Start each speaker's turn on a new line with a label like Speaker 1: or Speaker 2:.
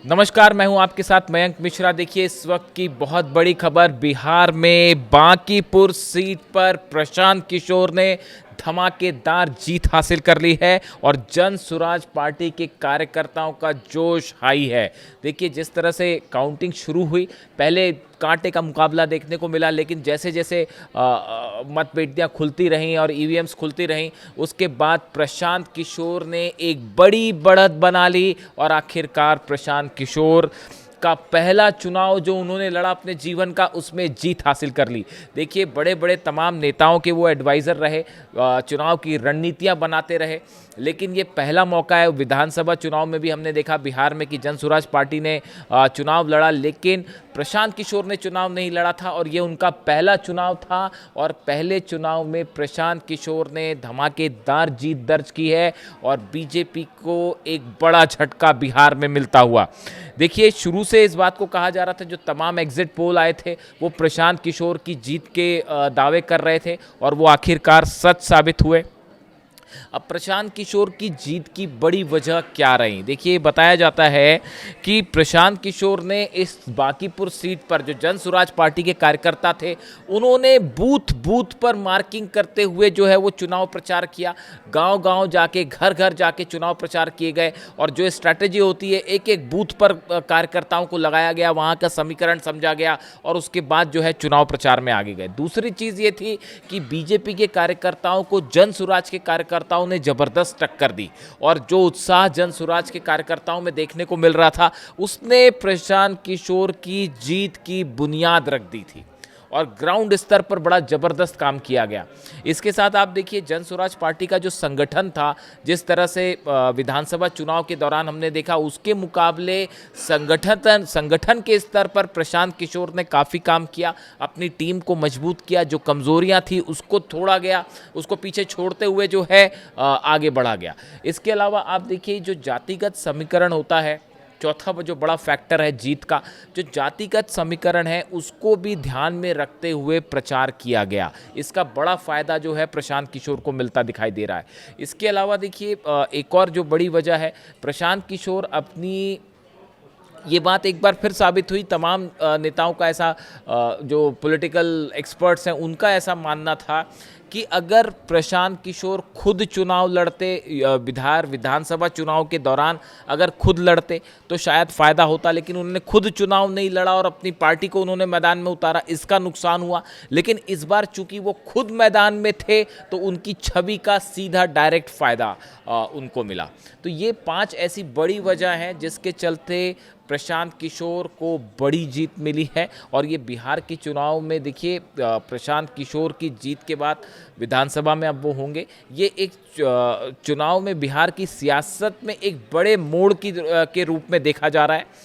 Speaker 1: नमस्कार, मैं हूं आपके साथ मयंक मिश्रा। देखिए इस वक्त की बहुत बड़ी खबर, बिहार में बांकीपुर सीट पर प्रशांत किशोर ने धमाकेदार जीत हासिल कर ली है और जन स्वराज पार्टी के कार्यकर्ताओं का जोश हाई है। देखिए जिस तरह से काउंटिंग शुरू हुई, पहले कांटे का मुकाबला देखने को मिला, लेकिन जैसे जैसे मतपेटियां खुलती रहीं और ईवीएम्स खुलती रहीं, उसके बाद प्रशांत किशोर ने एक बड़ी बढ़त बना ली और आखिरकार प्रशांत किशोर का पहला चुनाव जो उन्होंने लड़ा अपने जीवन का, उसमें जीत हासिल कर ली। देखिए बड़े बड़े तमाम नेताओं के वो एडवाइज़र रहे, चुनाव की रणनीतियां बनाते रहे, लेकिन ये पहला मौका है। विधानसभा चुनाव में भी हमने देखा बिहार में कि जन स्वराज पार्टी ने चुनाव लड़ा, लेकिन प्रशांत किशोर ने चुनाव नहीं लड़ा था और ये उनका पहला चुनाव था। और पहले चुनाव में प्रशांत किशोर ने धमाकेदार जीत दर्ज की है और बीजेपी को एक बड़ा झटका बिहार में मिलता हुआ। देखिए शुरू से इस बात को कहा जा रहा था, जो तमाम एग्जिट पोल आए थे वो प्रशांत किशोर की जीत के दावे कर रहे थे और वो आखिरकार सच साबित हुए। अब प्रशांत किशोर की जीत की बड़ी वजह क्या रही? देखिए बताया जाता है कि प्रशांत किशोर ने इस बांकीपुर सीट पर जो जन स्वराज पार्टी के कार्यकर्ता थे, उन्होंने बूथ बूथ पर मार्किंग करते हुए जो है वो चुनाव प्रचार किया। गांव गांव जाके, घर घर जाके चुनाव प्रचार किए गए और जो स्ट्रैटेजी होती है, एक एक बूथ पर कार्यकर्ताओं को लगाया गया, वहां का समीकरण समझा गया और उसके बाद जो है चुनाव प्रचार में आगे गए। दूसरी चीज़ ये थी कि बीजेपी के कार्यकर्ताओं को जन स्वराज के कार्यकर्ताओं ने जबरदस्त टक्कर दी और जो उत्साह जन स्वराज के कार्यकर्ताओं में देखने को मिल रहा था, उसने प्रशांत किशोर की जीत की बुनियाद रख दी थी और ग्राउंड स्तर पर बड़ा जबरदस्त काम किया गया। इसके साथ आप देखिए जन स्वराज पार्टी का जो संगठन था, जिस तरह से विधानसभा चुनाव के दौरान हमने देखा, उसके मुकाबले संगठन के स्तर पर प्रशांत किशोर ने काफ़ी काम किया, अपनी टीम को मजबूत किया, जो कमजोरियां थी उसको छोड़ा गया, उसको पीछे छोड़ते हुए जो है आगे बढ़ा गया। इसके अलावा आप देखिए जो जातिगत समीकरण होता है, चौथा जो बड़ा फैक्टर है जीत का, जो जातिगत समीकरण है उसको भी ध्यान में रखते हुए प्रचार किया गया। इसका बड़ा फ़ायदा जो है प्रशांत किशोर को मिलता दिखाई दे रहा है। इसके अलावा देखिए एक और जो बड़ी वजह है, प्रशांत किशोर अपनी, ये बात एक बार फिर साबित हुई, तमाम नेताओं का ऐसा, जो पॉलिटिकल एक्सपर्ट्स हैं उनका ऐसा मानना था कि अगर प्रशांत किशोर खुद चुनाव लड़ते, विधानसभा चुनाव के दौरान अगर खुद लड़ते तो शायद फ़ायदा होता, लेकिन उन्होंने खुद चुनाव नहीं लड़ा और अपनी पार्टी को उन्होंने मैदान में उतारा, इसका नुकसान हुआ। लेकिन इस बार चूंकि वो खुद मैदान में थे तो उनकी छवि का सीधा डायरेक्ट फ़ायदा उनको मिला। तो ये 5 ऐसी बड़ी वजह हैं जिसके चलते प्रशांत किशोर को बड़ी जीत मिली है और ये बिहार के चुनाव में देखिए प्रशांत किशोर की जीत के बाद विधानसभा में अब वो होंगे। ये एक चुनाव में बिहार की सियासत में एक बड़े मोड़ के रूप में देखा जा रहा है।